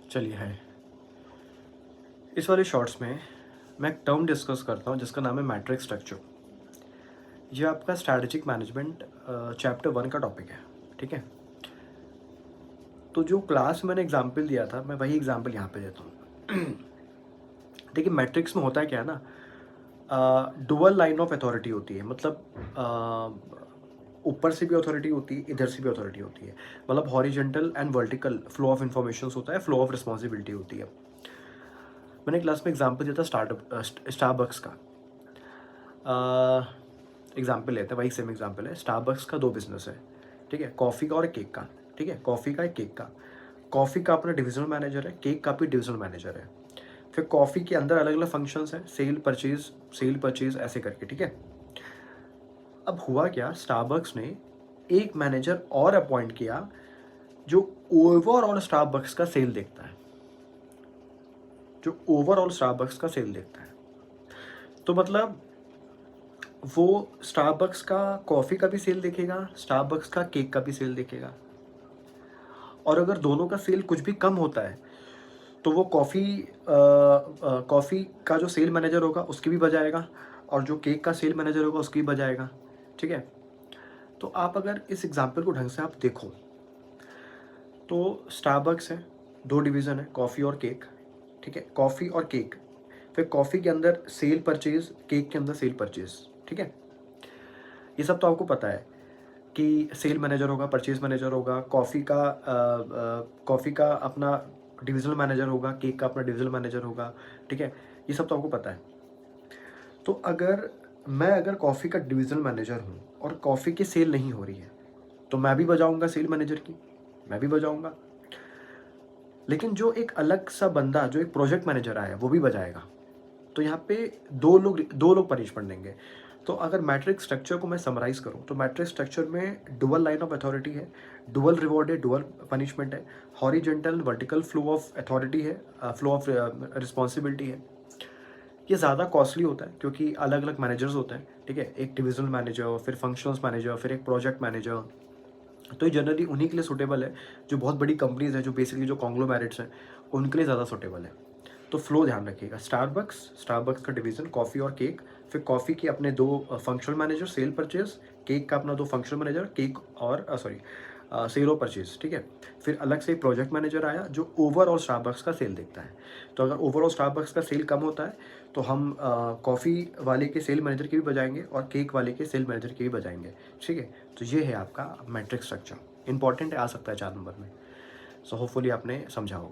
चलिए है, इस वाले शॉर्ट्स में मैं एक टर्म डिस्कस करता हूँ जिसका नाम है मैट्रिक्स स्ट्रक्चर। ये आपका स्ट्रैटेजिक मैनेजमेंट चैप्टर 1 का टॉपिक है, ठीक है। तो जो क्लास में मैंने एग्जाम्पल दिया था, मैं वही एग्जाम्पल यहाँ पे देता हूँ। देखिए मैट्रिक्स में होता है क्या है ना, डुअल लाइन ऑफ अथॉरिटी होती है, मतलब ऊपर से भी अथॉरिटी होती है, इधर से भी अथॉरिटी होती है। मतलब horizontal and vertical flow of information होता है, फ्लो ऑफ रिस्पॉन्सिबिलिटी होती है। मैंने क्लास में एग्जाम्पल दिया था स्टारबक्स का। एग्जाम्पल लेते हैं, वही सेम एग्जाम्पल है। स्टारबक्स का दो बिजनेस है, ठीक है, कॉफ़ी का और केक का। ठीक है, कॉफ़ी का एक केक का। कॉफ़ी का अपना डिविजनल मैनेजर है, केक का भी डिविजनल मैनेजर है। फिर कॉफ़ी के अंदर अलग अलग फंक्शंस हैं, सेल परचेज ऐसे करके, ठीक है। अब हुआ क्या, स्टारबक्स ने एक मैनेजर और अपॉइंट किया जो ओवरऑल स्टारबक्स का सेल देखता है, जो ओवरऑल स्टारबक्स का सेल देखता है। तो मतलब वो स्टारबक्स का कॉफ़ी का भी सेल देखेगा, स्टारबक्स का केक का भी सेल देखेगा। और अगर दोनों का सेल कुछ भी कम होता है तो वो कॉफ़ी का जो सेल मैनेजर होगा उसकी भी बजाएगा, और जो केक का सेल मैनेजर होगा उसकी भी बजाएगा, ठीक है। तो आप अगर इस एग्जाम्पल को ढंग से आप देखो तो स्टारबक्स है, दो डिवीज़न है, कॉफ़ी और केक, ठीक है, कॉफ़ी और केक। फिर कॉफ़ी के अंदर सेल परचेज, केक के अंदर सेल परचेज, ठीक है। ये सब तो आपको पता है कि सेल मैनेजर होगा, परचेज मैनेजर होगा, कॉफ़ी का अपना डिविजनल मैनेजर होगा, केक का अपना डिविजनल मैनेजर होगा, ठीक है। ये सब तो आपको पता है। तो अगर कॉफ़ी का डिविजनल मैनेजर हूँ और कॉफ़ी की सेल नहीं हो रही है तो मैं भी बजाऊंगा सेल मैनेजर की, मैं भी बजाऊंगा। लेकिन जो एक अलग सा बंदा, जो एक प्रोजेक्ट मैनेजर आया, वो भी बजाएगा। तो यहाँ पे दो लोग पनिशमेंट देंगे। तो अगर मैट्रिक्स स्ट्रक्चर को मैं समराइज़ करूँ तो मैट्रिक्स स्ट्रक्चर में डुअल लाइन ऑफ अथॉरिटी है, डुअल रिवॉर्ड है, डुअल पनिशमेंट है, horizontal vertical flow of authority है, फ्लो ऑफ रिस्पॉन्सिबिलिटी है। ये ज़्यादा कॉस्टली होता है क्योंकि अलग अलग मैनेजर्स होते हैं, ठीक है, एक डिविजनल मैनेजर, फिर फंक्शंस मैनेजर, फिर एक प्रोजेक्ट मैनेजर। तो ये जनरली उन्हीं के लिए सूटेबल है जो बहुत बड़ी कंपनीज हैं, जो बेसिकली जो कॉन्ग्लोमेरेट्स हैं, उनके लिए ज़्यादा सूटेबल है। तो फ्लो ध्यान रखिएगा, स्टारबक्स का डिवीज़न कॉफ़ी और केक। फिर कॉफ़ी के अपने दो functional manager, cell purchase. Cake का अपना दो फंक्शनल मैनेजर, केक और सेल और परचेज, ठीक है। फिर अलग से एक प्रोजेक्ट मैनेजर आया जो ओवरऑल स्टारबक्स का सेल देखता है। तो अगर ओवरऑल स्टारबक्स का सेल कम होता है तो हम कॉफ़ी वाले के सेल मैनेजर की भी बजाएंगे और केक वाले के सेल मैनेजर की भी बजाएंगे, ठीक है। तो ये है आपका मैट्रिक्स स्ट्रक्चर, इंपॉर्टेंट है, आ सकता है 4 नंबर में। सो होपफुली आपने समझा होगा।